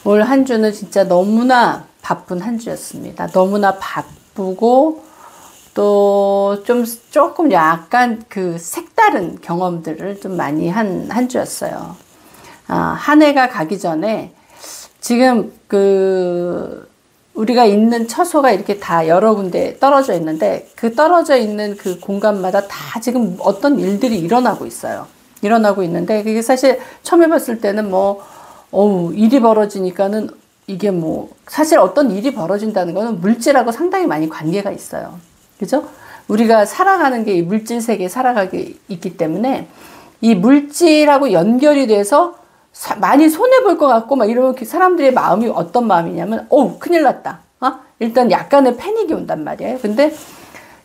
올 한 주는 진짜 너무나 바쁜 한 주였습니다. 너무나 바쁘고 또 조금 약간 그 색다른 경험들을 좀 많이 한 주였어요. 한 해가 가기 전에 지금 우리가 있는 처소가 이렇게 다 여러 군데 떨어져 있는데 그 떨어져 있는 그 공간마다 다 지금 어떤 일들이 일어나고 있어요. 일어나고 있는데 그게 사실 처음 해봤을 때는 일이 벌어지니까는 이게 사실 어떤 일이 벌어진다는 거는 물질하고 상당히 많이 관계가 있어요. 그죠? 우리가 살아가는 게 이 물질 세계에 살아가게 있기 때문에 이 물질하고 연결이 돼서 많이 손해볼 것 같고 이러면 사람들의 마음이 어떤 마음이냐면 큰일 났다. 일단 약간의 패닉이 온단 말이에요. 근데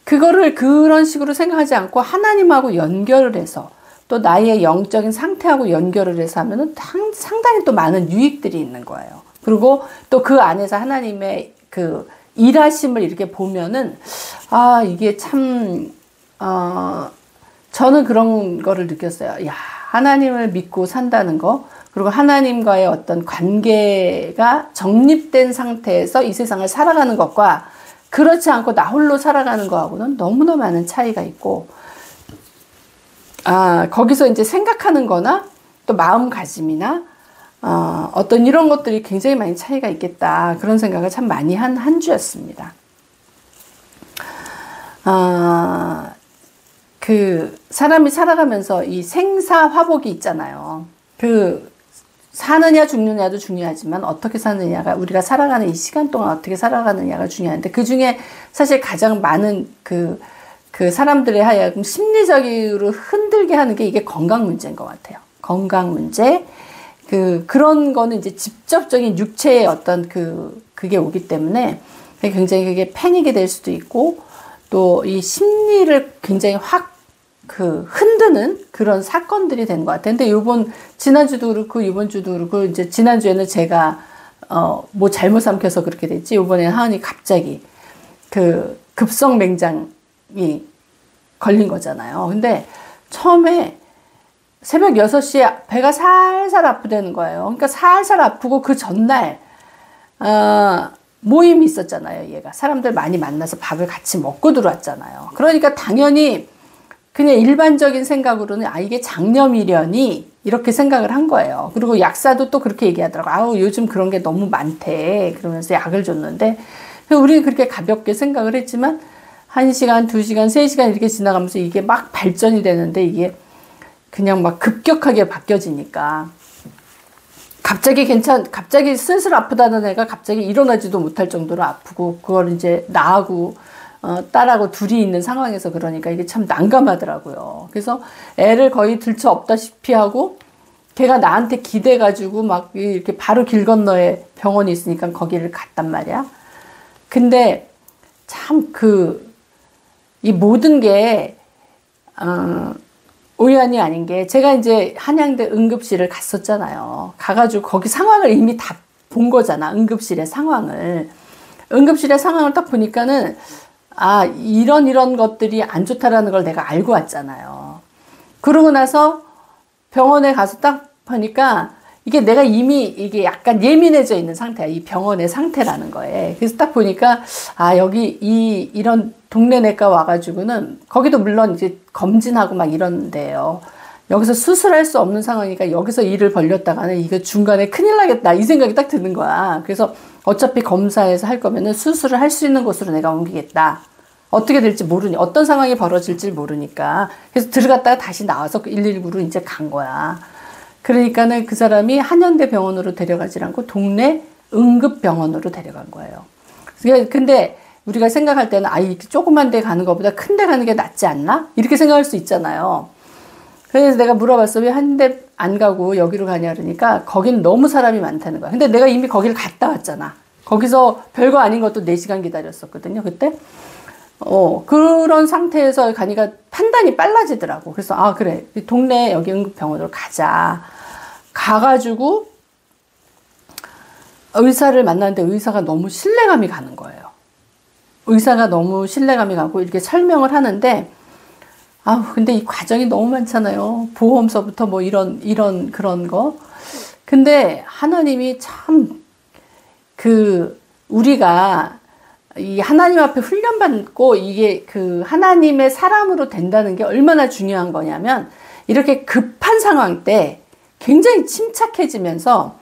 그거를 그런 식으로 생각하지 않고 하나님하고 연결을 해서 또 나의 영적인 상태하고 연결을 해서 하면은 상당히 또 많은 유익들이 있는 거예요. 그리고 또 그 안에서 하나님의 그 일하심을 이렇게 보면은 이게 참 저는 그런 거를 느꼈어요. 야, 하나님을 믿고 산다는 거, 그리고 하나님과의 어떤 관계가 정립된 상태에서 이 세상을 살아가는 것과 그렇지 않고 나 홀로 살아가는 거하고는 너무나 많은 차이가 있고, 거기서 이제 생각하는 거나 또 마음가짐이나 어떤 이런 것들이 굉장히 많이 차이가 있겠다. 그런 생각을 참 많이 한 주였습니다. 그 사람이 살아가면서 이 생사화복이 있잖아요. 사느냐 죽느냐도 중요하지만 어떻게 사느냐가, 우리가 살아가는 이 시간 동안 어떻게 살아가느냐가 중요한데, 그 중에 사실 가장 많은 그 사람들의 하여금 심리적으로 흔들게 하는 게 이게 건강 문제인 것 같아요. 건강 문제. 그런 거는 이제 직접적인 육체의 어떤 그게 오기 때문에 굉장히 그게 패닉이 될 수도 있고, 또 이 심리를 굉장히 확 흔드는 그런 사건들이 된 것 같아요. 근데 지난주도 그렇고, 이번 주도 그렇고, 이제 지난주에는 제가, 잘못 삼켜서 그렇게 됐지. 이번에는 하은이 갑자기 급성 맹장이 걸린 거잖아요. 근데 처음에 새벽 6시에 배가 살살 아프다는 거예요. 그러니까 살살 아프고 그 전날, 모임이 있었잖아요. 얘가. 사람들 많이 만나서 밥을 같이 먹고 들어왔잖아요. 그러니까 당연히 그냥 일반적인 생각으로는 이게 장염이려니 이렇게 생각을 한 거예요. 그리고 약사도 또 그렇게 얘기하더라고요. 요즘 그런 게 너무 많대. 그러면서 약을 줬는데 우리는 그렇게 가볍게 생각을 했지만 1시간, 2시간, 3시간 이렇게 지나가면서 이게 막 발전이 되는데 이게 그냥 막 급격하게 바뀌어지니까 갑자기 슬슬 아프다는 애가 갑자기 일어나지도 못할 정도로 아프고, 그걸 이제 나하고 딸하고 둘이 있는 상황에서 그러니까 이게 참 난감하더라고요. 그래서 애를 거의 들쳐 업다시피 하고, 걔가 나한테 기대가지고 막 이렇게 바로 길 건너에 병원이 있으니까 거기를 갔단 말이야. 근데 참 이 모든 게, 우연이 아닌 게, 제가 이제 한양대 응급실을 갔었잖아요. 가가지고 거기 상황을 이미 다 본 거잖아. 응급실의 상황을 딱 보니까는 이런 것들이 안 좋다라는 걸 내가 알고 왔잖아요. 그러고 나서 병원에 가서 딱 보니까 이게 내가 이미 이게 약간 예민해져 있는 상태야. 이 병원의 상태라는 거에. 그래서 딱 보니까 여기 이런 동네 내과 와가지고는, 거기도 물론 이제 검진하고 막 이런데요. 여기서 수술할 수 없는 상황이니까 여기서 일을 벌렸다가는 이거 중간에 큰일 나겠다. 이 생각이 딱 드는 거야. 그래서 어차피 검사해서 할 거면은 수술을 할 수 있는 곳으로 내가 옮기겠다. 어떻게 될지 모르니, 어떤 상황이 벌어질지 모르니까. 그래서 들어갔다가 다시 나와서 119로 이제 간 거야. 그러니까는 그 사람이 한양대 병원으로 데려가지 않고 동네 응급병원으로 데려간 거예요. 근데 우리가 생각할 때는 이렇게 조그만 데 가는 것보다 큰 데 가는 게 낫지 않나? 이렇게 생각할 수 있잖아요. 그래서 내가 물어봤어. 왜 한 대 안 가고 여기로 가냐 그러니까 거긴 너무 사람이 많다는 거야. 근데 내가 이미 거기를 갔다 왔잖아. 거기서 별거 아닌 것도 4시간 기다렸었거든요, 그때. 그런 상태에서 가니까 판단이 빨라지더라고. 그래서 그래, 동네 여기 응급병원으로 가자. 가가지고 의사를 만났는데 의사가 너무 신뢰감이 가는 거예요. 의사가 너무 신뢰감이 가고 이렇게 설명을 하는데, 근데 이 과정이 너무 많잖아요. 보험서부터 이런 그런 거. 근데 하나님이 참 우리가 이 하나님 앞에 훈련받고 이게 그 하나님의 사람으로 된다는 게 얼마나 중요한 거냐면, 이렇게 급한 상황 때 굉장히 침착해지면서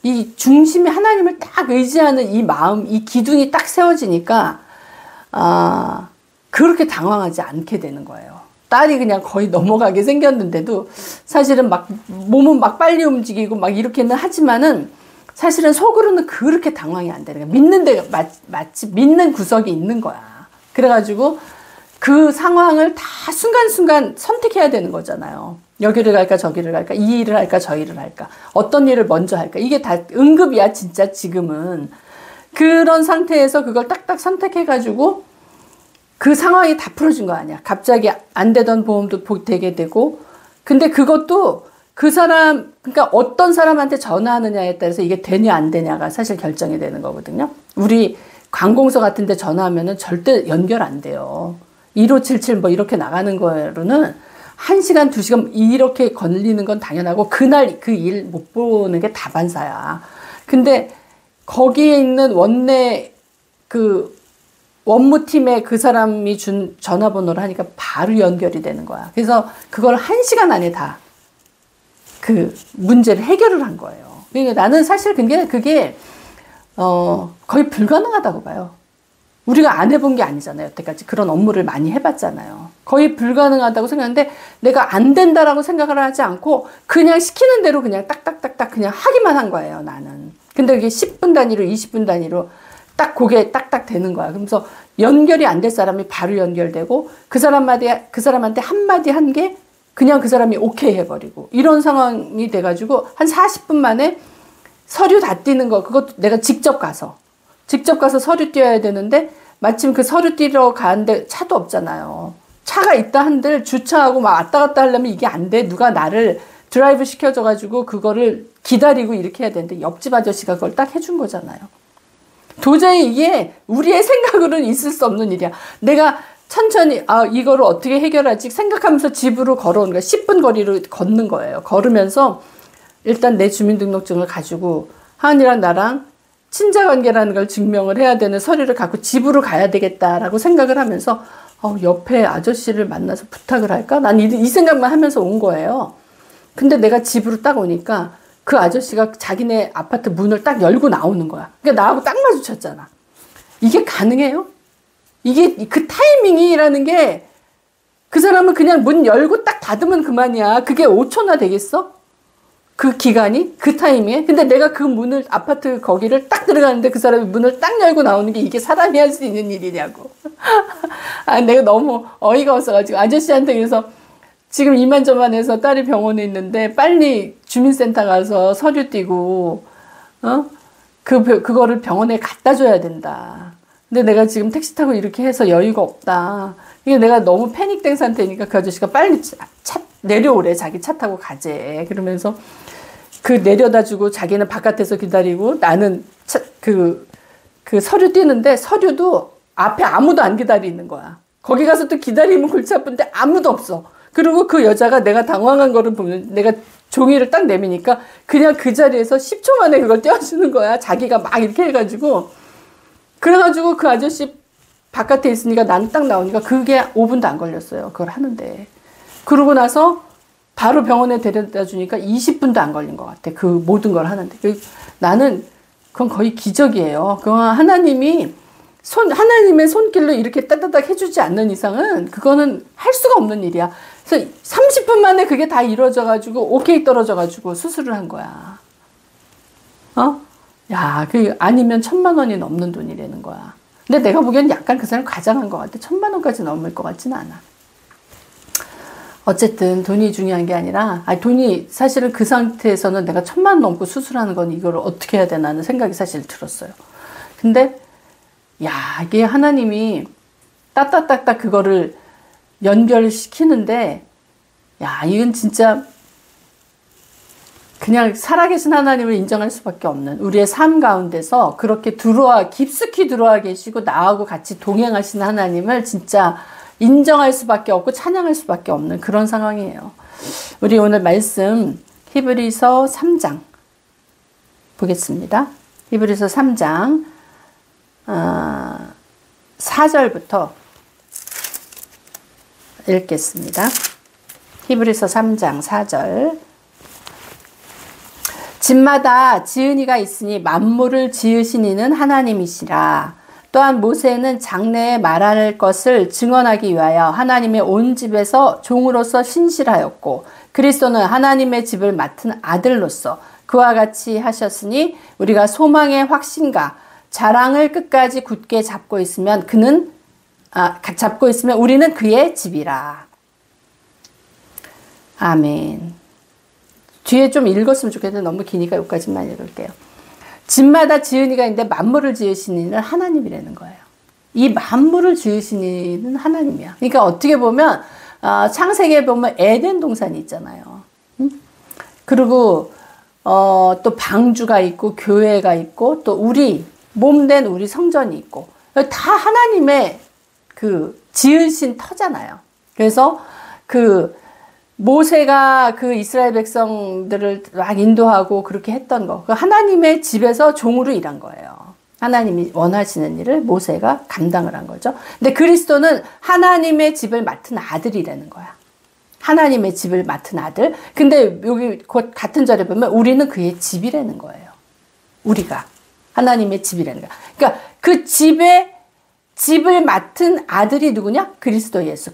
이 중심이 하나님을 딱 의지하는 이 마음, 이 기둥이 딱 세워지니까 그렇게 당황하지 않게 되는 거예요. 딸이 그냥 거의 넘어가게 생겼는데도 사실은 막 몸은 막 빨리 움직이고 막 이렇게는 하지만은 사실은 속으로는 그렇게 당황이 안 되는 거야. 믿는 데가 마치 믿는 구석이 있는 거야. 그래가지고 그 상황을 다 순간순간 선택해야 되는 거잖아요. 여기를 갈까 저기를 갈까, 이 일을 할까 저 일을 할까, 어떤 일을 먼저 할까. 이게 다 응급이야 진짜 지금은. 그런 상태에서 그걸 딱딱 선택해가지고 그 상황이 다 풀어진 거 아니야. 갑자기 안 되던 보험도 되게 되고. 근데 그것도 그 사람, 그러니까 어떤 사람한테 전화하느냐에 따라서 이게 되냐 안 되냐가 사실 결정이 되는 거거든요. 우리 관공서 같은 데 전화하면은 절대 연결 안 돼요. 1577 뭐 이렇게 나가는 거로는 1시간, 2시간 이렇게 걸리는 건 당연하고, 그날 그 일 못 보는 게 다반사야. 근데 거기에 있는 원내 원무팀에 그 사람이 준 전화번호를 하니까 바로 연결이 되는 거야. 그래서 그걸 1시간 안에 다 그 문제를 해결을 한 거예요. 그러니까 나는 사실 그게 거의 불가능하다고 봐요. 우리가 안 해본 게 아니잖아요. 여태까지 그런 업무를 많이 해봤잖아요. 거의 불가능하다고 생각하는데, 내가 안 된다라고 생각을 하지 않고 그냥 시키는 대로 그냥 딱딱딱딱 그냥 하기만 한 거예요, 나는. 근데 이게 10분 단위로 20분 단위로 딱 그게 딱딱 되는 거야. 그러면서 연결이 안 될 사람이 바로 연결되고, 그 사람한테 한마디 한 게 그냥 그 사람이 오케이 해버리고, 이런 상황이 돼가지고 한 40분 만에 서류 다 띄는 거, 그것도 내가 직접 가서 서류 띄어야 되는데, 마침 그 서류 띄러 가는데 차도 없잖아요. 차가 있다 한들 주차하고 막 왔다 갔다 하려면 이게 안 돼. 누가 나를 드라이브 시켜줘가지고 그거를 기다리고 이렇게 해야 되는데, 옆집 아저씨가 그걸 딱 해준 거잖아요. 도저히 이게 우리의 생각으로는 있을 수 없는 일이야. 내가 천천히 이거를 어떻게 해결하지 생각하면서 집으로 걸어오는 거야. 10분 거리로 걷는 거예요. 걸으면서 일단 내 주민등록증을 가지고 하은이랑 나랑 친자관계라는 걸 증명을 해야 되는 서류를 갖고 집으로 가야 되겠다라고 생각을 하면서 옆에 아저씨를 만나서 부탁을 할까? 난 이 생각만 하면서 온 거예요. 근데 내가 집으로 딱 오니까 그 아저씨가 자기네 아파트 문을 딱 열고 나오는 거야. 그러니까 나하고 딱 마주쳤잖아. 이게 가능해요? 이게 그 타이밍이라는 게, 그 사람은 그냥 문 열고 딱 닫으면 그만이야. 그게 5초나 되겠어? 그 기간이? 그 타이밍에? 근데 내가 그 문을, 아파트 거기를 딱 들어가는데 그 사람이 문을 딱 열고 나오는 게 이게 사람이 할 수 있는 일이냐고. 내가 너무 어이가 없어가지고 아저씨한테 그래서 지금 이만저만해서 딸이 병원에 있는데 빨리 주민센터 가서 서류 띄고, 그거를 병원에 갖다 줘야 된다. 근데 내가 지금 택시 타고 이렇게 해서 여유가 없다. 이게 내가 너무 패닉된 상태니까 그 아저씨가 빨리 차 내려오래. 자기 차 타고 가재. 그러면서 내려다 주고 자기는 바깥에서 기다리고, 나는 그 서류 띄는데 서류도 앞에 아무도 안 기다리는 거야. 거기 가서 또 기다리면 골치 아픈데 아무도 없어. 그리고 그 여자가 내가 당황한 거를 보면, 내가 종이를 딱 내미니까 그냥 그 자리에서 10초 만에 그걸 떼어주는 거야. 자기가 막 이렇게 해가지고. 그래가지고 그 아저씨 바깥에 있으니까 나는 딱 나오니까 그게 5분도 안 걸렸어요. 그걸 하는데. 그러고 나서 바로 병원에 데려다 주니까 20분도 안 걸린 것 같아. 그 모든 걸 하는데. 나는 그건 거의 기적이에요. 그건 하나님의 손길로 이렇게 따다닥 해주지 않는 이상은 그거는 할 수가 없는 일이야. 그래서 30분 만에 그게 다 이루어져가지고 오케이 떨어져가지고 수술을 한 거야. 야, 아니면 1,000,000원이 넘는 돈이라는 거야. 근데 내가 보기엔 약간 그 사람 과장한 것 같아. 1,000,000원까지 넘을 것 같지는 않아. 어쨌든 돈이 중요한 게 아니라, 돈이 사실은 그 상태에서는 내가 1,000,000원 넘고 수술하는 건 이걸 어떻게 해야 되나 하는 생각이 사실 들었어요. 근데 야, 이게 하나님이 따따따따 그거를 연결시키는데, 야, 이건 진짜 그냥 살아계신 하나님을 인정할 수밖에 없는, 우리의 삶 가운데서 그렇게 깊숙이 들어와 계시고 나하고 같이 동행하시는 하나님을 진짜 인정할 수밖에 없고 찬양할 수밖에 없는 그런 상황이에요. 우리 오늘 말씀 히브리서 3장 보겠습니다. 히브리서 3장 4절부터 읽겠습니다. 히브리서 3장 4절. 집마다 지은 이가 있으니 만물을 지으신 이는 하나님이시라. 또한 모세는 장래에 말할 것을 증언하기 위하여 하나님의 온 집에서 종으로서 신실하였고, 그리스도는 하나님의 집을 맡은 아들로서 그와 같이 하셨으니 우리가 소망의 확신과 자랑을 끝까지 굳게 잡고 있으면 우리는 그의 집이라. 아멘. 뒤에 좀 읽었으면 좋겠는데 너무 기니까 여기까지만 읽을게요. 집마다 지은 이가 있는데 만물을 지으신 이는 하나님이라는 거예요. 이 만물을 지으신 이는 하나님이야. 그러니까 어떻게 보면 창세기에 보면 에덴 동산이 있잖아요. 그리고 또 방주가 있고 교회가 있고 또 우리 몸된 우리 성전이 있고 다 하나님의 그 지으신 터잖아요. 그래서 그 모세가 그 이스라엘 백성들을 막 인도하고 그렇게 했던 거, 그 하나님의 집에서 종으로 일한 거예요. 하나님이 원하시는 일을 모세가 감당을 한 거죠. 근데 그리스도는 하나님의 집을 맡은 아들이라는 거야. 하나님의 집을 맡은 아들. 근데 여기 곧 같은 절에 보면 우리는 그의 집이라는 거예요. 우리가 하나님의 집이라는 거야. 그러니까 그 집을 맡은 아들이 누구냐? 그리스도 예수.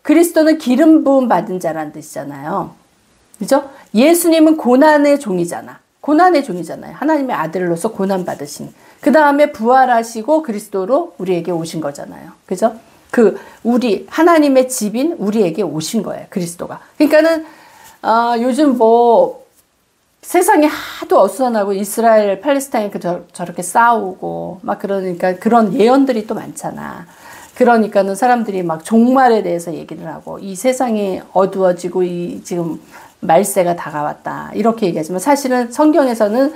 그리스도는 기름 부음 받은 자라는 뜻이잖아요. 그죠? 예수님은 고난의 종이잖아. 고난의 종이잖아요. 하나님의 아들로서 고난 받으신. 그 다음에 부활하시고 그리스도로 우리에게 오신 거잖아요. 그죠? 우리 하나님의 집인 우리에게 오신 거예요. 그리스도가. 그러니까는 요즘 세상이 하도 어수선하고 이스라엘, 팔레스타인 저렇게 싸우고 막 그러니까 그런 예언들이 또 많잖아. 그러니까는 사람들이 막 종말에 대해서 얘기를 하고 이 세상이 어두워지고 지금 말세가 다가왔다 이렇게 얘기하지만 사실은 성경에서는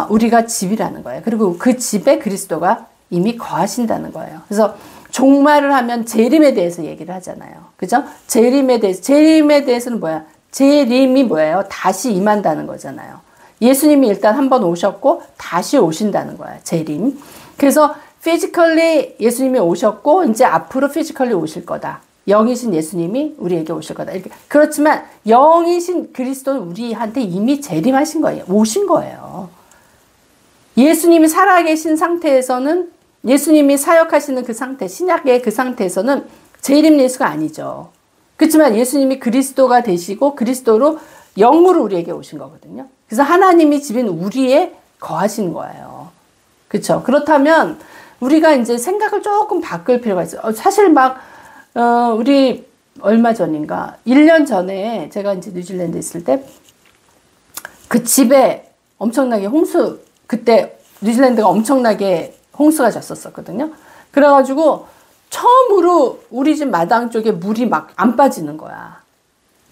우리가 집이라는 거예요. 그리고 그 집에 그리스도가 이미 거하신다는 거예요. 그래서 종말을 하면 재림에 대해서 얘기를 하잖아요. 그죠? 재림에 대해서는 뭐야? 재림이 뭐예요? 다시 임한다는 거잖아요. 예수님이 일단 한번 오셨고 다시 오신다는 거야. 재림. 그래서 피지컬리 예수님이 오셨고 이제 앞으로 피지컬리 오실 거다. 영이신 예수님이 우리에게 오실 거다. 이렇게. 그렇지만 영이신 그리스도는 우리한테 이미 재림하신 거예요. 오신 거예요. 예수님이 살아계신 상태에서는 예수님이 사역하시는 그 상태, 신약의 그 상태에서는 재림 예수가 아니죠. 그렇지만 예수님이 그리스도가 되시고 그리스도로 영으로 우리에게 오신 거거든요. 그래서 하나님이 집인 우리에 거하신 거예요. 그렇죠? 그렇다면 우리가 이제 생각을 조금 바꿀 필요가 있어요. 사실 우리 얼마 전인가, 1년 전에 제가 이제 뉴질랜드에 있을 때 그 집에 엄청나게 그때 뉴질랜드가 엄청나게 홍수가 졌었거든요. 그래가지고 처음으로 우리 집 마당 쪽에 물이 막 안 빠지는 거야.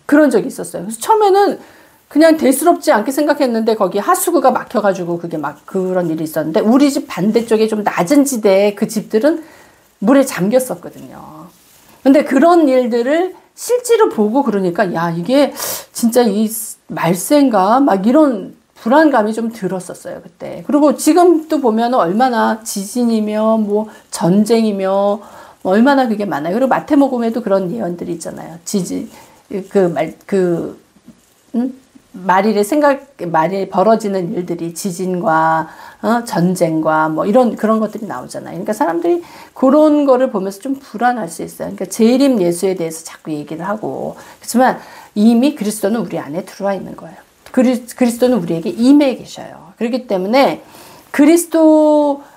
그런 적이 있었어요. 그래서 처음에는 그냥 대수롭지 않게 생각했는데 거기 하수구가 막혀가지고 그게 막 그런 일이 있었는데 우리 집 반대쪽에 좀 낮은 지대에 그 집들은 물에 잠겼었거든요. 근데 그런 일들을 실제로 보고 그러니까 야 이게 진짜 이 말세인가 막 이런 불안감이 좀 들었었어요 그때. 그리고 지금도 보면 얼마나 지진이며 전쟁이며 얼마나 그게 많아요. 그리고 마태복음에도 그런 예언들이 있잖아요. 말일에 벌어지는 일들이 지진과 전쟁과 그런 것들이 나오잖아요. 그러니까 사람들이 그런 거를 보면서 좀 불안할 수 있어요. 그러니까 재림 예수에 대해서 자꾸 얘기를 하고. 그렇지만 이미 그리스도는 우리 안에 들어와 있는 거예요. 그리스도는 우리에게 임해 계셔요. 그렇기 때문에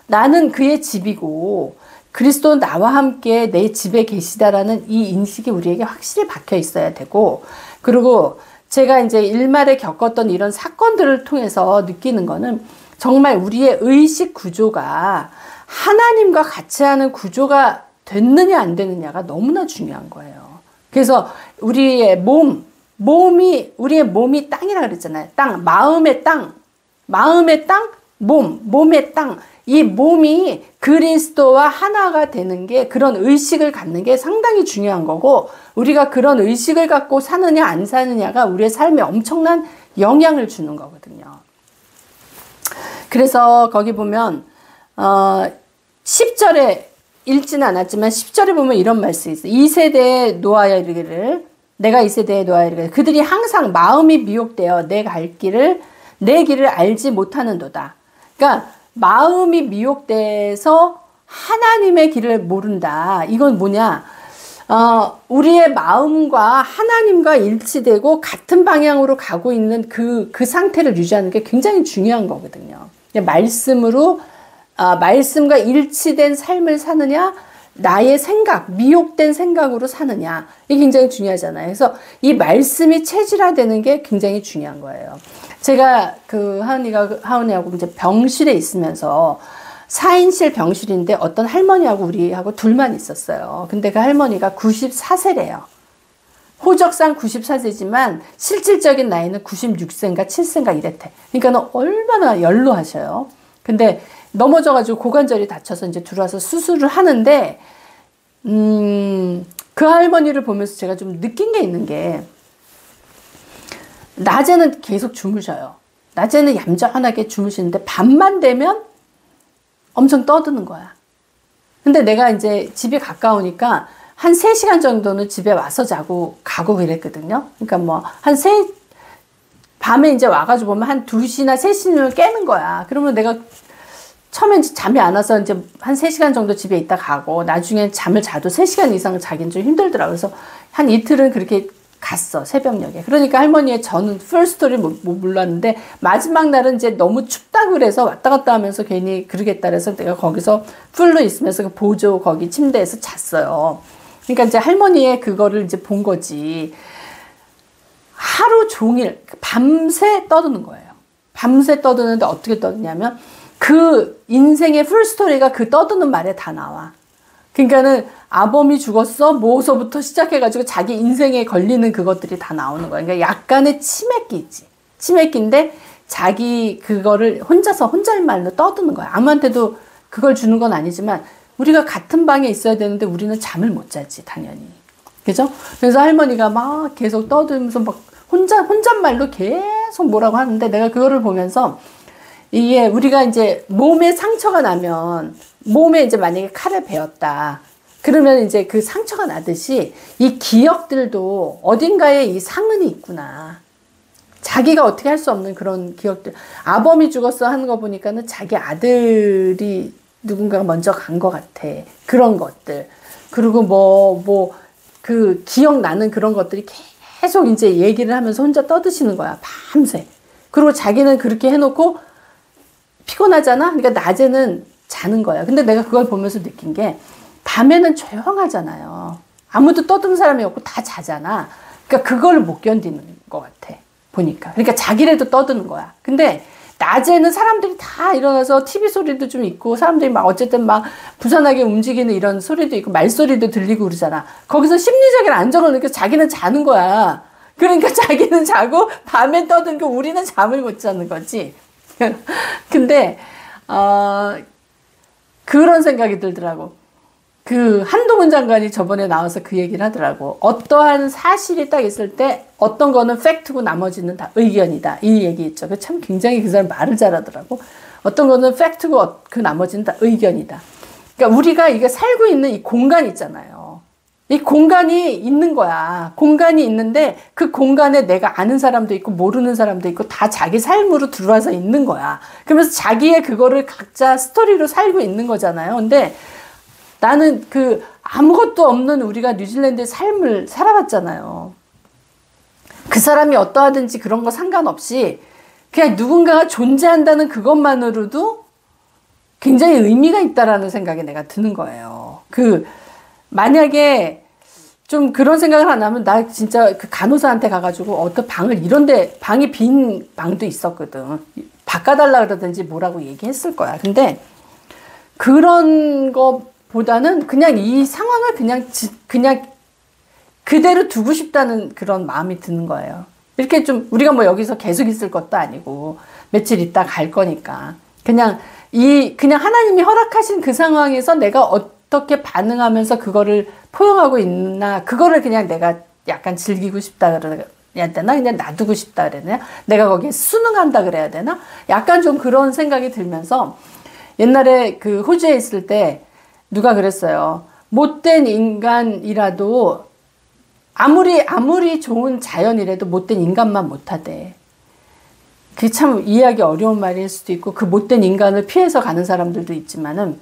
나는 그의 집이고 그리스도는 나와 함께 내 집에 계시다라는 이 인식이 우리에게 확실히 박혀 있어야 되고, 그리고 제가 이제 일말에 겪었던 이런 사건들을 통해서 느끼는 거는 정말 우리의 의식 구조가 하나님과 같이 하는 구조가 됐느냐 안 되느냐가 너무나 중요한 거예요. 그래서 우리의 우리의 몸이 땅이라 그랬잖아요. 마음의 땅, 몸의 땅. 이 몸이 그리스도와 하나가 되는 게, 그런 의식을 갖는 게 상당히 중요한 거고, 우리가 그런 의식을 갖고 사느냐 안 사느냐가 우리의 삶에 엄청난 영향을 주는 거거든요. 그래서 거기 보면 10절에 읽지는 않았지만 10절에 보면 이런 말씀이 있어요. 이 세대에 놓아야 이르기를, 내가 이 세대에 놓아야 이르기를, 그들이 항상 마음이 미혹되어 내 길을 알지 못하는도다. 그러니까 마음이 미혹돼서 하나님의 길을 모른다. 이건 뭐냐? 우리의 마음과 하나님과 일치되고 같은 방향으로 가고 있는 그 상태를 유지하는 게 굉장히 중요한 거거든요. 말씀과 일치된 삶을 사느냐, 나의 생각, 미혹된 생각으로 사느냐, 이게 굉장히 중요하잖아요. 그래서 이 말씀이 체질화되는 게 굉장히 중요한 거예요. 제가 하은이하고 이제 병실에 있으면서 4인실 병실인데 어떤 할머니하고 우리하고 둘만 있었어요. 근데 그 할머니가 94세래요. 호적상 94세지만 실질적인 나이는 96세인가 7세인가 이랬대. 그러니까 얼마나 연로하셔요. 근데 넘어져가지고 고관절이 다쳐서 이제 들어와서 수술을 하는데, 그 할머니를 보면서 제가 좀 느낀 게 있는 게, 낮에는 계속 주무셔요. 낮에는 얌전하게 주무시는데 밤만 되면 엄청 떠드는 거야. 근데 내가 이제 집이 가까우니까 한 3시간 정도는 집에 와서 자고 가고 그랬거든요. 그러니까 뭐 밤에 이제 와가지고 보면 한 2시나 3시면 깨는 거야. 그러면 내가 처음엔 잠이 안 와서 이제 한 3시간 정도 집에 있다 가고, 나중에 잠을 자도 3시간 이상 자기는 좀 힘들더라고요. 그래서 한 이틀은 그렇게 갔어, 새벽녘에. 그러니까 할머니의 저는 풀스토리 몰랐는데, 마지막 날은 이제 너무 춥다고 그래서 왔다 갔다 하면서 괜히 그러겠다 그래서 내가 거기서 풀로 있으면서 그 보조 거기 침대에서 잤어요. 그러니까 이제 할머니의 그거를 이제 본 거지. 하루 종일 밤새 떠드는 거예요. 밤새 떠드는데 어떻게 떠드냐면, 그 인생의 풀스토리가 그 떠드는 말에 다 나와. 그러니까는 아범이 죽었어 뭐서부터 시작해가지고 자기 인생에 걸리는 그것들이 다 나오는 거야. 그러니까 약간의 치맥기지. 치맥기인데 자기 그거를 혼잣말로 떠드는 거야. 아무한테도 그걸 주는 건 아니지만 우리가 같은 방에 있어야 되는데 우리는 잠을 못 자지, 당연히. 그죠? 그래서 할머니가 막 계속 떠들면서 막 혼잣말로 계속 뭐라고 하는데, 내가 그거를 보면서 이게 우리가 이제 몸에 상처가 나면, 몸에 이제 만약에 칼을 베었다. 그러면 이제 그 상처가 나듯이 이 기억들도 어딘가에 이 상흔이 있구나. 자기가 어떻게 할 수 없는 그런 기억들. 아범이 죽었어 하는 거 보니까는 자기 아들이 누군가가 먼저 간 것 같아. 그런 것들. 그리고 그 기억나는 그런 것들이 계속 이제 얘기를 하면서 혼자 떠드시는 거야. 밤새. 그리고 자기는 그렇게 해놓고 피곤하잖아? 그러니까 낮에는 자는 거야. 근데 내가 그걸 보면서 느낀 게, 밤에는 조용하잖아요. 아무도 떠드는 사람이 없고 다 자잖아. 그러니까 그걸 못 견디는 것 같아, 보니까. 그러니까 자기라도 떠드는 거야. 근데 낮에는 사람들이 다 일어나서 TV 소리도 좀 있고, 사람들이 막 어쨌든 막 부산하게 움직이는 이런 소리도 있고, 말소리도 들리고 그러잖아. 거기서 심리적인 안정을 느껴서 자기는 자는 거야. 그러니까 자기는 자고 밤에 떠든 거, 우리는 잠을 못 자는 거지. 근데 그런 생각이 들더라고. 그 한동훈 장관이 저번에 나와서 그 얘기를 하더라고. 어떠한 사실이 딱 있을 때 어떤 거는 팩트고 나머지는 다 의견이다, 이 얘기 있죠. 그 참 굉장히 그 사람 말을 잘하더라고. 어떤 거는 팩트고 그 나머지는 다 의견이다. 그러니까 우리가 이게 살고 있는 이 공간 있잖아요. 이 공간이 있는 거야. 공간이 있는데 그 공간에 내가 아는 사람도 있고 모르는 사람도 있고 다 자기 삶으로 들어와서 있는 거야. 그러면서 자기의 그거를 각자 스토리로 살고 있는 거잖아요. 근데 나는 그 아무것도 없는 우리가 뉴질랜드의 삶을 살아봤잖아요. 그 사람이 어떠하든지 그런 거 상관없이 그냥 누군가가 존재한다는 그것만으로도 굉장히 의미가 있다라는 생각이 내가 드는 거예요. 만약에 좀 그런 생각을 안 하면, 나 진짜 그 간호사한테 가가지고 어떤 방이 빈 방도 있었거든. 바꿔달라 그러든지 뭐라고 얘기했을 거야. 근데 그런 것보다는 그냥 이 상황을 그냥 그대로 두고 싶다는 그런 마음이 드는 거예요. 이렇게 좀 우리가 뭐 여기서 계속 있을 것도 아니고 며칠 있다 갈 거니까 그냥 하나님이 허락하신 그 상황에서 내가 어떻게 반응하면서 그거를 포용하고 있나, 그거를 그냥 내가 약간 즐기고 싶다 되나? 그냥 놔두고 싶다 그래야 되나? 내가 거기에 순응한다 그래야 되나? 약간 좀 그런 생각이 들면서 옛날에 그 호주에 있을 때 누가 그랬어요. 못된 인간이라도 아무리 좋은 자연이라도 못된 인간만 못하대. 그게 참 이해하기 어려운 말일 수도 있고 그 못된 인간을 피해서 가는 사람들도 있지만은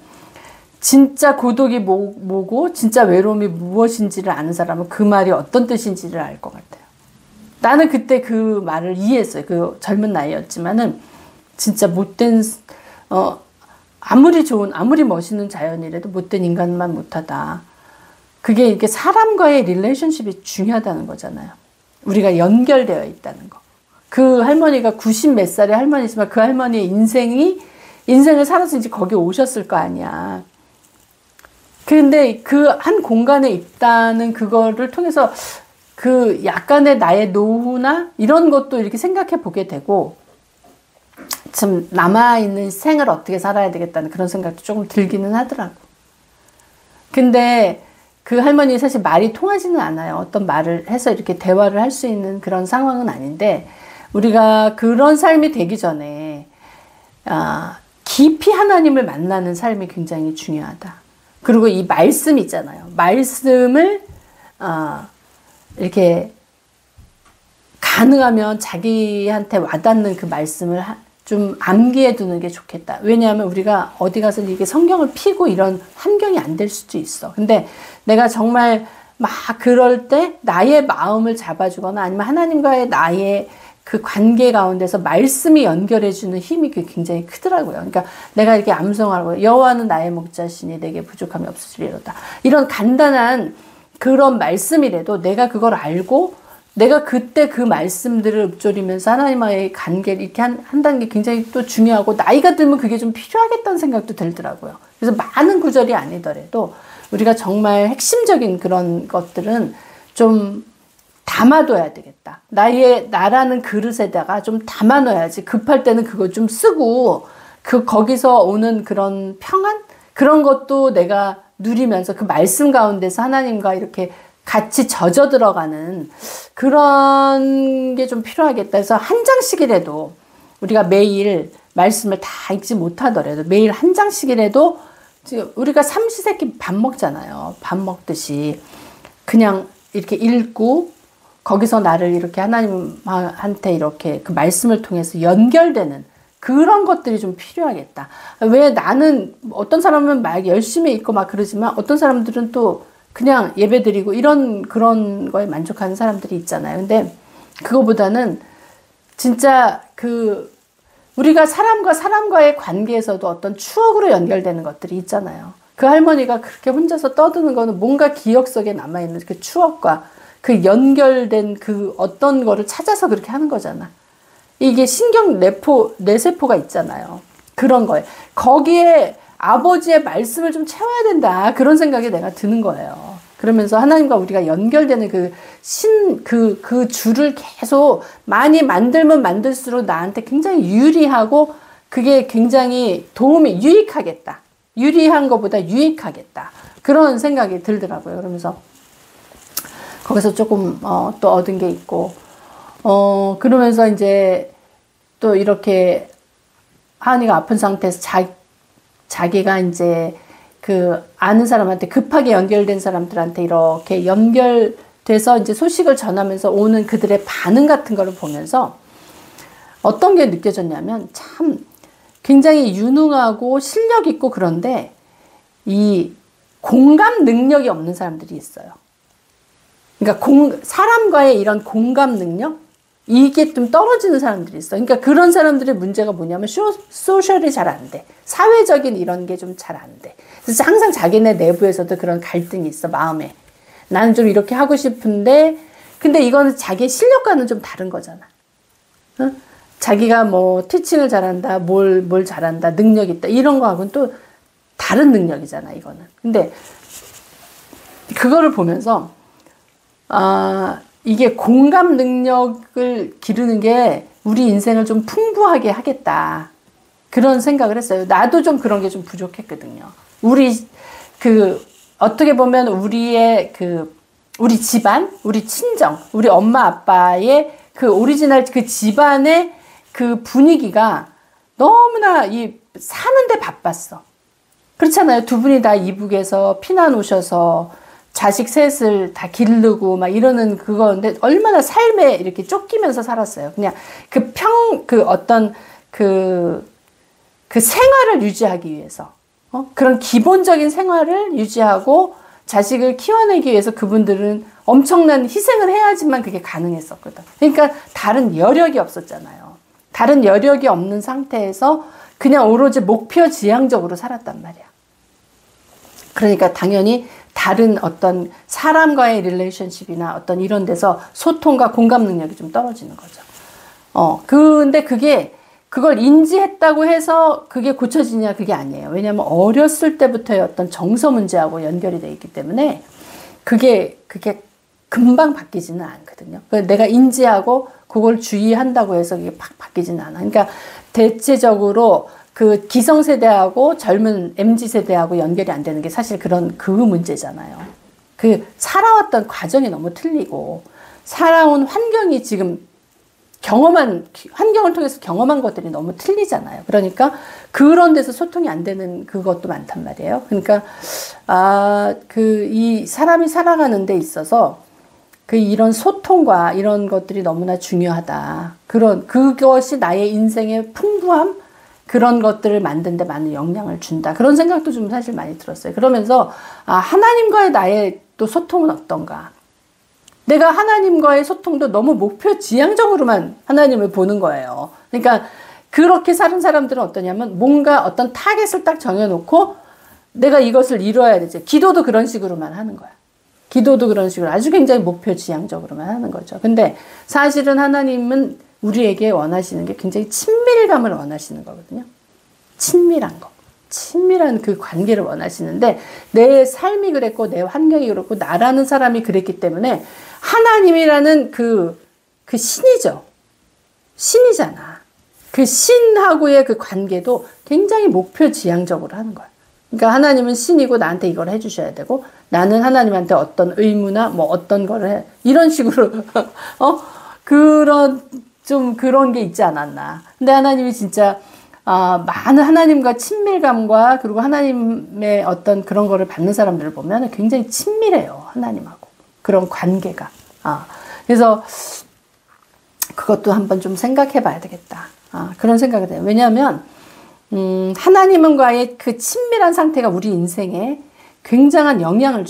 진짜 고독이 뭐고 진짜 외로움이 무엇인지를 아는 사람은 그 말이 어떤 뜻인지를 알 것 같아요. 나는 그때 그 말을 이해했어요. 그 젊은 나이였지만은 진짜 못된 아무리 멋있는 자연이라도 못된 인간만 못하다. 그게 이렇게 사람과의 릴레이션십이 중요하다는 거잖아요. 우리가 연결되어 있다는 거. 그 할머니가 90 몇 살의 할머니지만 그 할머니의 인생을 살아서 이제 거기 오셨을 거 아니야. 근데 그 한 공간에 있다는 그거를 통해서 그 약간의 나의 노후나 이런 것도 이렇게 생각해 보게 되고 참 남아있는 생을 어떻게 살아야 되겠다는 그런 생각도 조금 들기는 하더라고. 근데 그 할머니 사실 말이 통하지는 않아요. 어떤 말을 해서 이렇게 대화를 할 수 있는 그런 상황은 아닌데 우리가 그런 삶이 되기 전에 깊이 하나님을 만나는 삶이 굉장히 중요하다. 그리고 이 말씀 있잖아요. 말씀을 이렇게 가능하면 자기한테 와닿는 그 말씀을 좀 암기해 두는 게 좋겠다. 왜냐하면 우리가 어디 가서 이게 성경을 피고 이런 환경이 안 될 수도 있어. 근데 내가 정말 막 그럴 때 나의 마음을 잡아주거나 아니면 하나님과의 나의 그 관계 가운데서 말씀이 연결해주는 힘이 굉장히 크더라고요. 그러니까 내가 이렇게 암송하고 여호와는 나의 목자시니 내게 부족함이 없으리로다. 이런 간단한 그런 말씀이라도 내가 그걸 알고 내가 그때 그 말씀들을 읊조리면서 하나님과의 관계를 이렇게 한다는 게 굉장히 또 중요하고 나이가 들면 그게 좀 필요하겠다는 생각도 들더라고요. 그래서 많은 구절이 아니더라도 우리가 정말 핵심적인 그런 것들은 좀 담아둬야 되겠다. 나라는 그릇에다가 좀 담아놔야지. 급할 때는 그거 좀 쓰고 거기서 오는 그런 평안? 그런 것도 내가 누리면서 그 말씀 가운데서 하나님과 이렇게 같이 젖어 들어가는 그런 게 좀 필요하겠다. 그래서 한 장씩이라도 우리가 매일 말씀을 다 읽지 못하더라도 매일 한 장씩이라도 우리가 삼시세끼 밥 먹잖아요. 밥 먹듯이 그냥 이렇게 읽고 거기서 나를 이렇게 하나님한테 이렇게 그 말씀을 통해서 연결되는 그런 것들이 좀 필요하겠다. 왜 나는 어떤 사람은 막 열심히 읽고 막 그러지만 어떤 사람들은 또 그냥 예배드리고 그런 거에 만족하는 사람들이 있잖아요. 근데 그거보다는 진짜 우리가 사람과의 관계에서도 어떤 추억으로 연결되는 것들이 있잖아요. 그 할머니가 그렇게 혼자서 떠드는 거는 뭔가 기억 속에 남아있는 그 추억과 그 연결된 그 어떤 거를 찾아서 그렇게 하는 거잖아. 이게 신경 뇌세포가 있잖아요. 그런 거에. 거기에 아버지의 말씀을 좀 채워야 된다. 그런 생각이 내가 드는 거예요. 그러면서 하나님과 우리가 연결되는 그 줄을 계속 많이 만들면 만들수록 나한테 굉장히 유리하고 그게 굉장히 유익하겠다. 유리한 것보다 유익하겠다. 그런 생각이 들더라고요. 그러면서 거기서 조금 또 얻은 게 있고 그러면서 이제 또 이렇게 하은이가 아픈 상태에서 자기가 이제 그 아는 사람한테 급하게 연결된 사람들한테 이렇게 연결돼서 이제 소식을 전하면서 오는 그들의 반응 같은 거를 보면서 어떤 게 느껴졌냐면 참 굉장히 유능하고 실력 있고 그런데 이 공감 능력이 없는 사람들이 있어요. 그러니까 사람과의 이런 공감 능력? 이게 좀 떨어지는 사람들이 있어. 그러니까 그런 사람들의 문제가 뭐냐면 소셜이 잘 안 돼. 사회적인 이런 게 좀 잘 안 돼. 그래서 항상 자기네 내부에서도 그런 갈등이 있어, 마음에. 나는 좀 이렇게 하고 싶은데, 근데 이거는 자기의 실력과는 좀 다른 거잖아. 응? 자기가 뭐 티칭을 잘한다, 뭘 잘한다, 능력 있다, 이런 거하고는 또 다른 능력이잖아, 이거는. 근데 그거를 보면서, 이게 공감 능력을 기르는 게 우리 인생을 좀 풍부하게 하겠다. 그런 생각을 했어요. 나도 좀 그런 게 좀 부족했거든요. 어떻게 보면 우리의 우리 집안, 우리 친정, 우리 엄마 아빠의 그 오리지널 그 집안의 그 분위기가 너무나 사는데 바빴어. 그렇잖아요. 두 분이 다 이북에서 피난 오셔서 자식 셋을 다 기르고 막 이러는 그거인데 얼마나 삶에 이렇게 쫓기면서 살았어요. 그냥 그 생활을 유지하기 위해서. 그런 기본적인 생활을 유지하고 자식을 키워내기 위해서 그분들은 엄청난 희생을 해야지만 그게 가능했었거든. 그러니까 다른 여력이 없었잖아요. 다른 여력이 없는 상태에서 그냥 오로지 목표 지향적으로 살았단 말이야. 그러니까 당연히 다른 어떤 사람과의 릴레이션십이나 어떤 이런 데서 소통과 공감 능력이 좀 떨어지는 거죠. 근데 그걸 인지했다고 해서 그게 고쳐지냐, 그게 아니에요. 왜냐하면 어렸을 때부터의 어떤 정서 문제하고 연결이 되어 있기 때문에 그게 금방 바뀌지는 않거든요. 내가 인지하고 그걸 주의한다고 해서 그게 팍 바뀌지는 않아. 그러니까 대체적으로 그 기성세대하고 젊은 MZ세대하고 연결이 안 되는 게 사실 그 문제잖아요. 그 살아왔던 과정이 너무 틀리고 살아온 환경이 지금 환경을 통해서 경험한 것들이 너무 틀리잖아요. 그러니까 그런 데서 소통이 안 되는 그것도 많단 말이에요. 그러니까, 이 사람이 살아가는 데 있어서 이런 소통과 이런 것들이 너무나 중요하다. 그것이 나의 인생의 풍부함? 그런 것들을 만드는 데 많은 영향을 준다. 그런 생각도 좀 사실 많이 들었어요. 그러면서, 하나님과의 나의 또 소통은 어떤가? 내가 하나님과의 소통도 너무 목표 지향적으로만 하나님을 보는 거예요. 그러니까 그렇게 사는 사람들은 어떠냐면 뭔가 어떤 타겟을 딱 정해놓고 내가 이것을 이루어야 되지. 기도도 그런 식으로만 하는 거야. 기도도 그런 식으로 아주 굉장히 목표 지향적으로만 하는 거죠. 근데 사실은 하나님은 우리에게 원하시는 게 굉장히 친밀감을 원하시는 거거든요. 친밀한 거. 친밀한 그 관계를 원하시는데 내 삶이 그랬고 내 환경이 그렇고 나라는 사람이 그랬기 때문에 하나님이라는 그 신이죠. 신이잖아. 그 신하고의 그 관계도 굉장히 목표 지향적으로 하는 거야. 그러니까 하나님은 신이고 나한테 이걸 해주셔야 되고 나는 하나님한테 어떤 의무나 뭐 어떤 거를 해. 이런 식으로 그런 게 있지 않았나. 근데 하나님이 진짜 많은 하나님과 친밀감과 그리고 하나님의 어떤 그런 거를 받는 사람들을 보면 굉장히 친밀해요. 하나님하고. 그런 관계가. 그래서 그것도 한번 좀 생각해 봐야 되겠다. 그런 생각이 돼요. 왜냐하면, 하나님과의 그 친밀한 상태가 우리 인생에 굉장한 영향을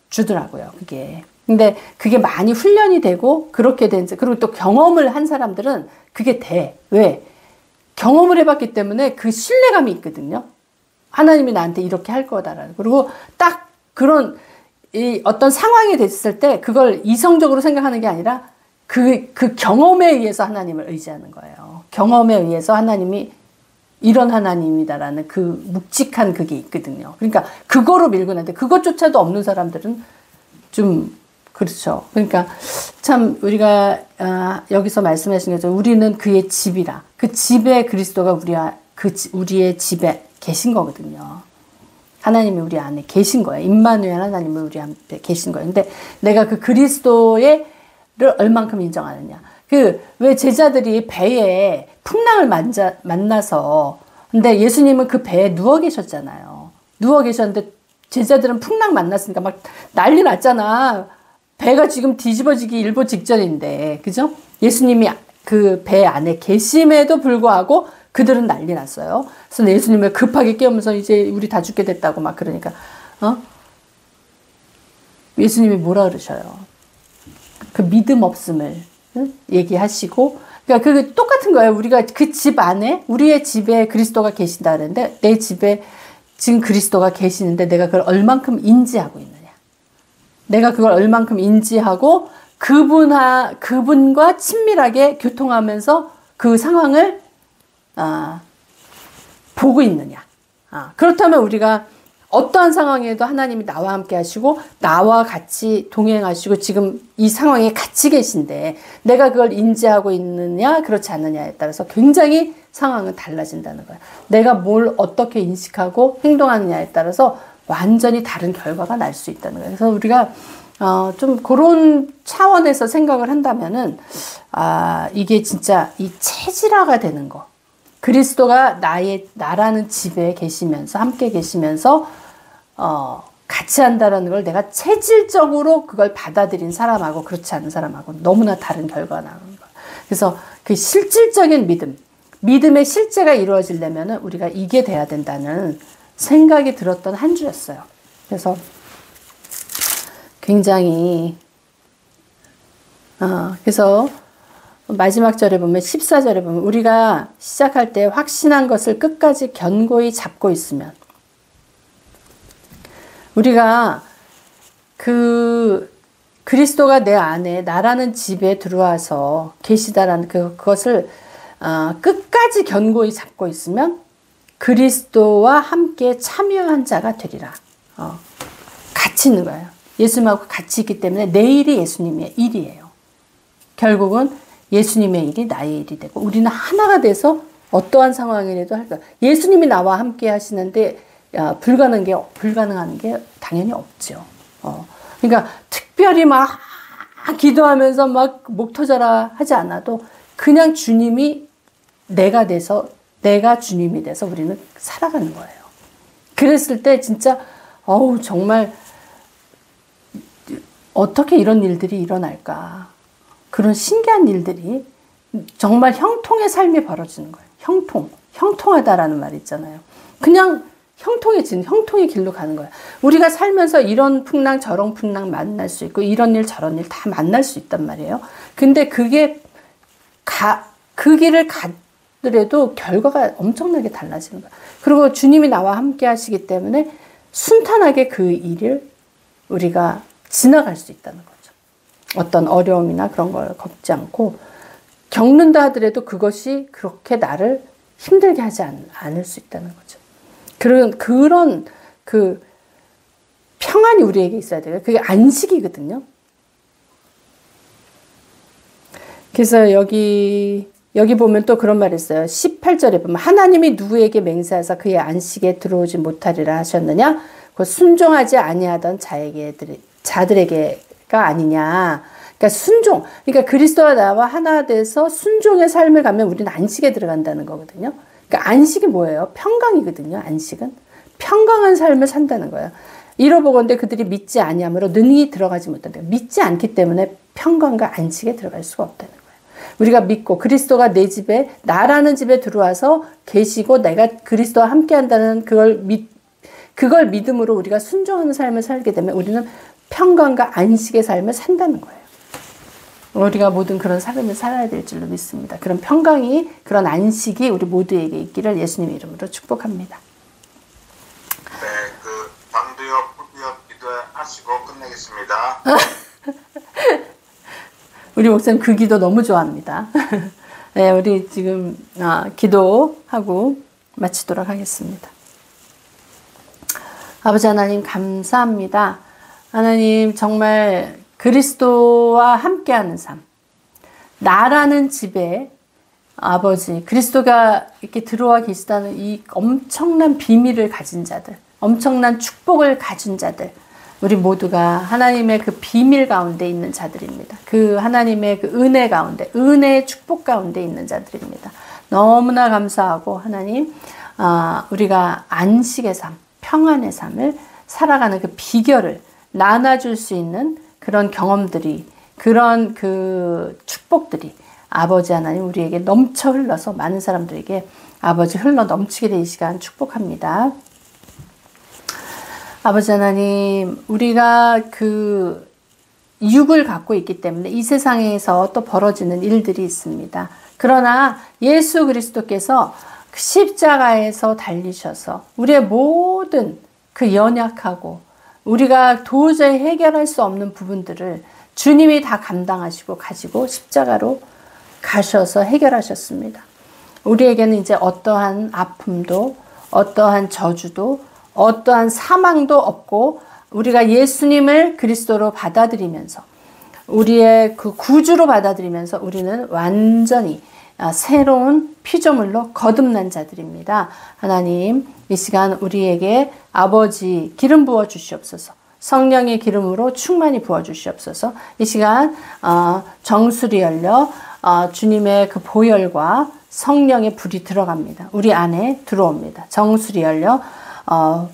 주더라고요. 그게. 근데 그게 많이 훈련이 되고 그렇게 그리고 또 경험을 한 사람들은 그게 돼. 왜? 경험을 해봤기 때문에 그 신뢰감이 있거든요. 하나님이 나한테 이렇게 할 거다라는. 그리고 딱 그런 어떤 상황이 됐을 때 그걸 이성적으로 생각하는 게 아니라 그 경험에 의해서 하나님을 의지하는 거예요. 경험에 의해서 하나님이 이런 하나님이다라는 그 묵직한 그게 있거든요. 그러니까 그거로 밀고 나는데 그것조차도 없는 사람들은 좀 그렇죠. 그러니까 참 우리가 여기서 말씀하신 거죠. 우리는 그의 집이라. 그 집에 그리스도가 우리의 집에 계신 거거든요. 하나님이 우리 안에 계신 거예요. 임마누엘 하나님이 우리 안에 계신 거예요. 근데 내가 그 그리스도를 얼만큼 인정하느냐. 왜 제자들이 배에 풍랑을 만나서 근데 예수님은 그 배에 누워 계셨잖아요. 누워 계셨는데 제자들은 풍랑 만났으니까 막 난리 났잖아. 배가 지금 뒤집어지기 일보 직전인데, 그죠? 예수님이 그 배 안에 계심에도 불구하고 그들은 난리 났어요. 그래서 예수님을 급하게 깨우면서 이제 우리 다 죽게 됐다고 막 그러니까, 예수님이 뭐라 그러셔요? 그 믿음 없음을 얘기하시고, 그러니까 그게 똑같은 거예요. 우리가 그 집 안에, 우리의 집에 그리스도가 계신다 그랬는데, 내 집에 지금 그리스도가 계시는데 내가 그걸 얼만큼 인지하고 있느냐. 내가 그걸 얼만큼 인지하고 그분과 친밀하게 교통하면서 그 상황을 보고 있느냐. 그렇다면 우리가 어떠한 상황에도 하나님이 나와 함께 하시고 나와 같이 동행하시고 지금 이 상황에 같이 계신데 내가 그걸 인지하고 있느냐 그렇지 않느냐에 따라서 굉장히 상황은 달라진다는 거예요. 내가 뭘 어떻게 인식하고 행동하느냐에 따라서 완전히 다른 결과가 날 수 있다는 거예요. 그래서 우리가 좀 그런 차원에서 생각을 한다면은, 이게 진짜 이 체질화가 되는 거. 그리스도가 나라는 집에 계시면서, 함께 계시면서, 같이 한다는 걸 내가 체질적으로 그걸 받아들인 사람하고 그렇지 않은 사람하고 너무나 다른 결과가 나오는 거예요. 그래서 그 실질적인 믿음의 실제가 이루어지려면 우리가 이게 돼야 된다는 생각이 들었던 한 주였어요. 그래서 굉장히 그래서 마지막 절에 보면 14절에 보면 우리가 시작할 때 확신한 것을 끝까지 견고히 잡고 있으면 우리가 그리스도가 내 안에 나라는 집에 들어와서 계시다라는 그것을 끝까지 견고히 잡고 있으면 그리스도와 함께 참여한 자가 되리라. 같이 있는 거예요. 예수님하고 같이 있기 때문에 내 일이 예수님의 일이에요. 결국은 예수님의 일이 나의 일이 되고 우리는 하나가 돼서 어떠한 상황이라도 할 거야. 예수님이 나와 함께 하시는데 불가능한 게 당연히 없죠. 그러니까 특별히 막 기도하면서 막 목 터져라 하지 않아도 그냥 주님이 내가 주님이 돼서 우리는 살아가는 거예요. 그랬을 때 진짜 정말 어떻게 이런 일들이 일어날까. 그런 신기한 일들이 정말 형통의 삶이 벌어지는 거예요. 형통하다라는 말 있잖아요. 그냥 형통의 길로 가는 거야. 우리가 살면서 이런 풍랑 저런 풍랑 만날 수 있고 이런 일 저런 일 다 만날 수 있단 말이에요. 근데 그 길을 가더라도 결과가 엄청나게 달라지는 거야. 그리고 주님이 나와 함께 하시기 때문에 순탄하게 그 일을 우리가 지나갈 수 있다는 거죠. 어떤 어려움이나 그런 걸 겪지 않고 겪는다 하더라도 그것이 그렇게 나를 힘들게 하지 않을 수 있다는 거죠. 그런 그 평안이 우리에게 있어야 돼요. 그게 안식이거든요. 그래서 여기 보면 또 그런 말이 있어요. 18절에 보면 하나님이 누구에게 맹세하사 그의 안식에 들어오지 못하리라 하셨느냐? 그 순종하지 아니하던 자들에게가 아니냐. 그러니까 그러니까 그리스도와 나와 하나 돼서 순종의 삶을 가면 우리는 안식에 들어간다는 거거든요. 그러니까 안식이 뭐예요? 평강이거든요. 안식은 평강한 삶을 산다는 거예요. 이러보건대 그들이 믿지 아니함으로 능히 들어가지 못한다. 믿지 않기 때문에 평강과 안식에 들어갈 수가 없다는 거예요. 우리가 믿고 그리스도가 내 집에 나라는 집에 들어와서 계시고 내가 그리스도와 함께한다는 그걸 믿음으로 우리가 순종하는 삶을 살게 되면 우리는 평강과 안식의 삶을 산다는 거예요. 우리가 모든 그런 삶을 살아야 될 줄로 믿습니다. 그런 평강이, 그런 안식이 우리 모두에게 있기를 예수님의 이름으로 축복합니다. 네, 방두엽, 후두엽 기도하시고 끝내겠습니다. 우리 목사님 그 기도 너무 좋아합니다. 네, 우리 지금 기도하고 마치도록 하겠습니다. 아버지 하나님 감사합니다. 하나님 정말 그리스도와 함께하는 삶, 나라는 집에 아버지 그리스도가 이렇게 들어와 계시다는 이 엄청난 비밀을 가진 자들, 엄청난 축복을 가진 자들, 우리 모두가 하나님의 그 비밀 가운데 있는 자들입니다. 그 하나님의 그 은혜 가운데, 은혜의 축복 가운데 있는 자들입니다. 너무나 감사하고 하나님, 우리가 안식의 삶, 평안의 삶을 살아가는 그 비결을 나눠줄 수 있는 그런 경험들이, 그런 그 축복들이 아버지 하나님 우리에게 넘쳐 흘러서 많은 사람들에게 아버지 흘러 넘치게 될 시간 축복합니다. 아버지 하나님, 우리가 그 육을 갖고 있기 때문에 이 세상에서 또 벌어지는 일들이 있습니다. 그러나 예수 그리스도께서 십자가에서 달리셔서 우리의 모든 그 연약하고 우리가 도저히 해결할 수 없는 부분들을 주님이 다 감당하시고 가지고 십자가로 가셔서 해결하셨습니다. 우리에게는 이제 어떠한 아픔도 어떠한 저주도 어떠한 사망도 없고 우리가 예수님을 그리스도로 받아들이면서 우리의 그 구주로 받아들이면서 우리는 완전히 새로운 피조물로 거듭난 자들입니다. 하나님, 이 시간 우리에게 아버지 기름 부어 주시옵소서. 성령의 기름으로 충만히 부어주시옵소서. 이 시간 정수리 열려 주님의 그 보혈과 성령의 불이 들어갑니다. 우리 안에 들어옵니다. 정수리 열려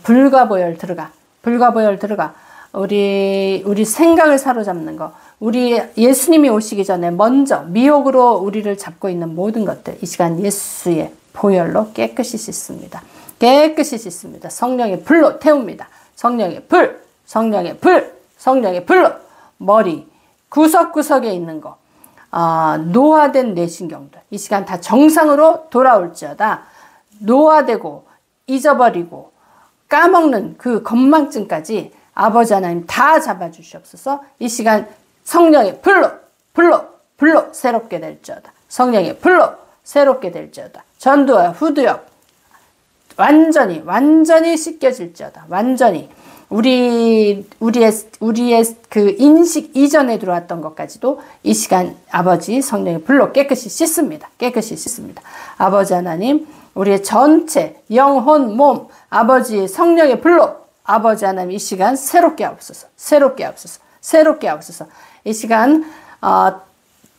불과 보혈 들어가. 불과 보혈 들어가. 우리 생각을 사로잡는 거. 우리 예수님이 오시기 전에 먼저 미혹으로 우리를 잡고 있는 모든 것들. 이 시간 예수의 보혈로 깨끗이 씻습니다. 깨끗이 씻습니다. 성령의 불로 태웁니다. 성령의 불, 성령의 불, 성령의 불로 머리 구석구석에 있는 거 노화된 뇌신경들 이 시간 다 정상으로 돌아올지어다. 노화되고 잊어버리고 까먹는 그 건망증까지 아버지 하나님 다 잡아주시옵소서. 이 시간 성령의 불로 새롭게 될지어다. 성령의 불로 새롭게 될지어다. 전두엽, 후두엽 완전히 씻겨질지어다. 완전히 우리의 그 인식 이전에 들어왔던 것까지도 이 시간 아버지 성령의 불로 깨끗이 씻습니다. 깨끗이 씻습니다. 아버지 하나님 우리의 전체 영혼 몸 아버지 성령의 불로 아버지 하나님 이 시간 새롭게 하옵소서. 새롭게 하옵소서. 새롭게 하옵소서. 이 시간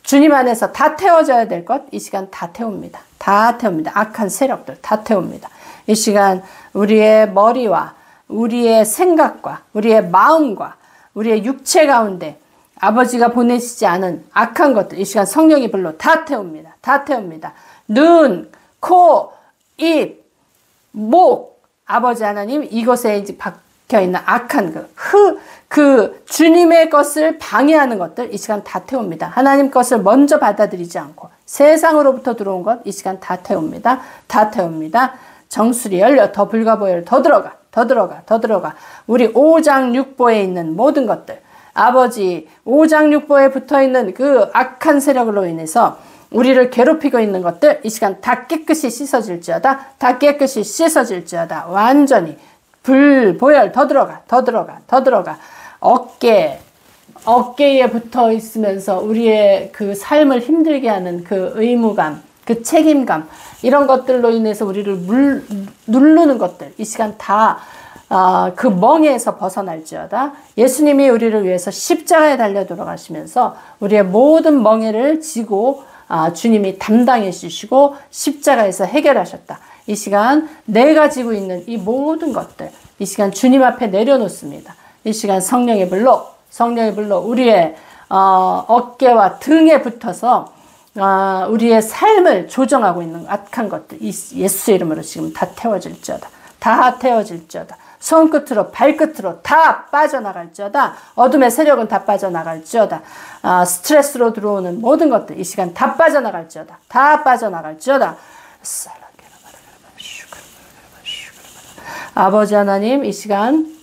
주님 안에서 다 태워져야 될 것 이 시간 다 태웁니다. 다 태웁니다. 악한 세력들 다 태웁니다. 이 시간 우리의 머리와 우리의 생각과 우리의 마음과 우리의 육체 가운데 아버지가 보내시지 않은 악한 것들 이 시간 성령의 불로 다 태웁니다. 다 태웁니다. 눈, 코, 입, 목 아버지 하나님 이곳에 이제 박혀있는 악한 그 주님의 것을 방해하는 것들 이 시간 다 태웁니다. 하나님 것을 먼저 받아들이지 않고 세상으로부터 들어온 것 이 시간 다 태웁니다. 다 태웁니다. 정수리 열려 더 불과 보혈 더 들어가 우리 5장 6보에 있는 모든 것들 아버지 5장 6보에 붙어있는 그 악한 세력으로 인해서 우리를 괴롭히고 있는 것들 이 시간 다 깨끗이 씻어질지어다. 다 깨끗이 씻어질지어다. 완전히 보혈 더 들어가 어깨에 붙어 있으면서 우리의 그 삶을 힘들게 하는 그 의무감 그 책임감 이런 것들로 인해서 우리를 누르는 것들 이 시간 다 그 멍에서 벗어날지어다. 예수님이 우리를 위해서 십자가에 달려 돌아가시면서 우리의 모든 멍에를 지고 주님이 담당해 주시고 십자가에서 해결하셨다. 이 시간 내가 지고 있는 이 모든 것들 이 시간 주님 앞에 내려놓습니다. 이 시간 성령의 불로 우리의 어깨와 등에 붙어서 우리의 삶을 조정하고 있는 악한 것들 예수의 이름으로 지금 다 태워질지어다. 다 태워질지어다. 손끝으로 발끝으로 다 빠져나갈지어다. 어둠의 세력은 다 빠져나갈지어다. 스트레스로 들어오는 모든 것들 이 시간 다 빠져나갈지어다. 다 빠져나갈지어다. 아버지 하나님 이 시간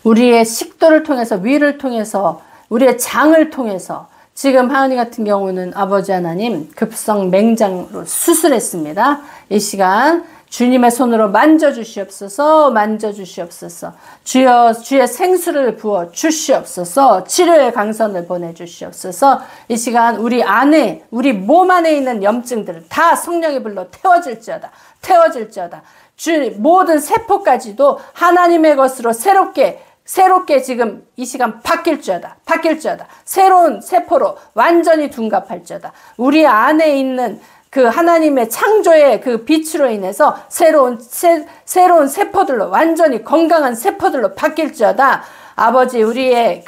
우리의 식도를 통해서 위를 통해서 우리의 장을 통해서 지금 하은이 같은 경우는 아버지 하나님 급성 맹장으로 수술했습니다. 이 시간 주님의 손으로 만져주시옵소서. 주의 생수를 부어 주시옵소서. 치료의 강선을 보내주시옵소서. 이 시간 우리 안에 우리 몸 안에 있는 염증들을 다 성령의 불로 태워질지어다. 모든 세포까지도 하나님의 것으로 새롭게 지금 이 시간 바뀔지어다. 새로운 세포로 완전히 둔갑할지어다. 우리 안에 있는 그 하나님의 창조의 그 빛으로 인해서 새로운 세포들로 완전히 건강한 세포들로 바뀔지어다. 아버지 우리의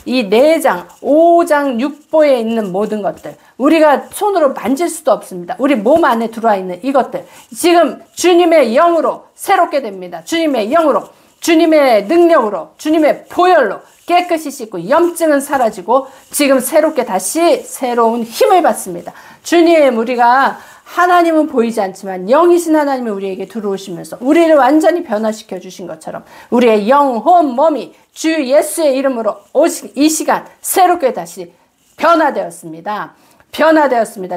이 내장 5장 6보에 있는 모든 것들 우리가 손으로 만질 수도 없습니다. 우리 몸 안에 들어와 있는 이것들 지금 주님의 영으로 새롭게 됩니다. 주님의 영으로 주님의 능력으로 주님의 보혈로 깨끗이 씻고 염증은 사라지고 지금 새롭게 다시 새로운 힘을 받습니다. 주님 우리가 하나님은 보이지 않지만 영이신 하나님이 우리에게 들어오시면서 우리를 완전히 변화시켜 주신 것처럼 우리의 영혼 몸이 주 예수의 이름으로 이 시간 새롭게 다시 변화되었습니다.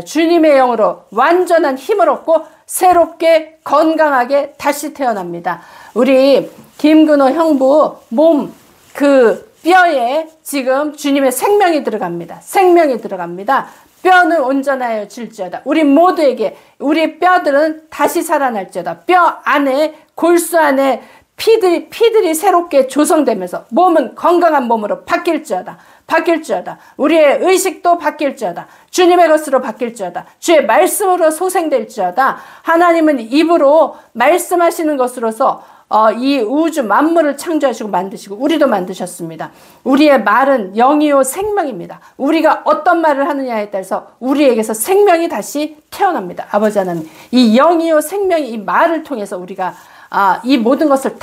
주님의 영으로 완전한 힘을 얻고 새롭게 건강하게 다시 태어납니다. 우리 김근호 형부 몸 뼈에 지금 주님의 생명이 들어갑니다. 뼈는 온전하여 질지어다. 우리 모두에게 우리 뼈들은 다시 살아날지어다. 뼈 안에 골수 안에 피들이 새롭게 조성되면서 몸은 건강한 몸으로 바뀔지어다. 우리의 의식도 바뀔지어다. 주님의 것으로 바뀔지어다. 주의 말씀으로 소생될지어다. 하나님은 입으로 말씀하시는 것으로서 이 우주 만물을 창조하시고 만드시고 우리도 만드셨습니다. 우리의 말은 영이요 생명입니다. 우리가 어떤 말을 하느냐에 따라서 우리에게서 생명이 다시 태어납니다. 아버지 하나님, 이 영이요 생명이 이 말을 통해서 우리가 이 모든 것을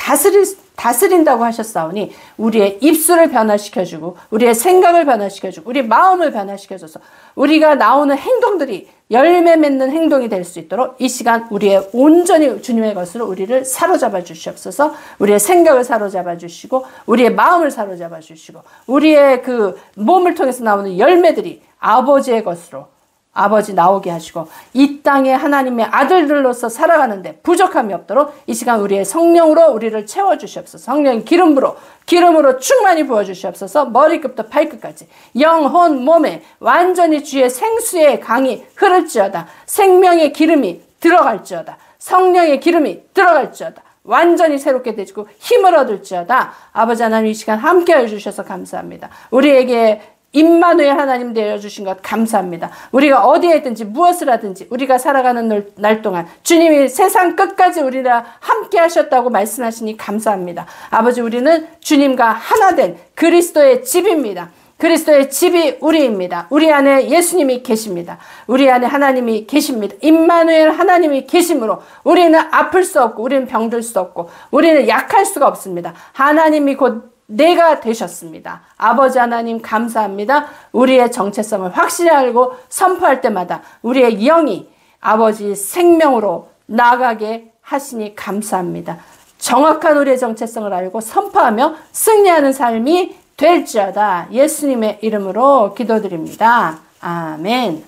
다스린다고 하셨사오니 우리의 입술을 변화시켜주고 우리의 생각을 변화시켜주고 우리 마음을 변화시켜줘서 우리가 나오는 행동들이 열매 맺는 행동이 될 수 있도록 이 시간 우리의 온전히 주님의 것으로 우리를 사로잡아 주시옵소서. 우리의 생각을 사로잡아 주시고 우리의 마음을 사로잡아 주시고 우리의 그 몸을 통해서 나오는 열매들이 아버지의 것으로 아버지 나오게 하시고 이 땅에 하나님의 아들들로서 살아가는데 부족함이 없도록 이 시간 우리의 성령으로 우리를 채워주시옵소서. 성령 기름으로 충만히 부어주시옵소서. 머리끝부터 발끝까지 영혼 몸에 완전히 주의 생수의 강이 흐를지어다. 생명의 기름이 들어갈지어다. 성령의 기름이 들어갈지어다. 완전히 새롭게 되시고 힘을 얻을지어다. 아버지 하나님 이 시간 함께해 주셔서 감사합니다. 우리에게 임마누엘 하나님 되어주신 것 감사합니다. 우리가 어디에 있든지 무엇을 하든지 우리가 살아가는 날 동안 주님이 세상 끝까지 우리랑 함께 하셨다고 말씀하시니 감사합니다. 아버지 우리는 주님과 하나 된 그리스도의 집입니다. 그리스도의 집이 우리입니다. 우리 안에 예수님이 계십니다. 우리 안에 하나님이 계십니다. 임마누엘 하나님이 계심으로 우리는 아플 수 없고 우리는 병들 수 없고 우리는 약할 수가 없습니다. 하나님이 곧 내가 되셨습니다. 아버지 하나님 감사합니다. 우리의 정체성을 확실히 알고 선포할 때마다 우리의 영이 아버지 생명으로 나아가게 하시니 감사합니다. 정확한 우리의 정체성을 알고 선포하며 승리하는 삶이 될지어다. 예수님의 이름으로 기도드립니다. 아멘.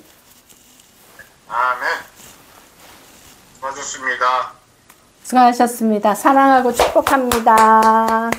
아멘. 수고하셨습니다. 수고하셨습니다. 사랑하고 축복합니다.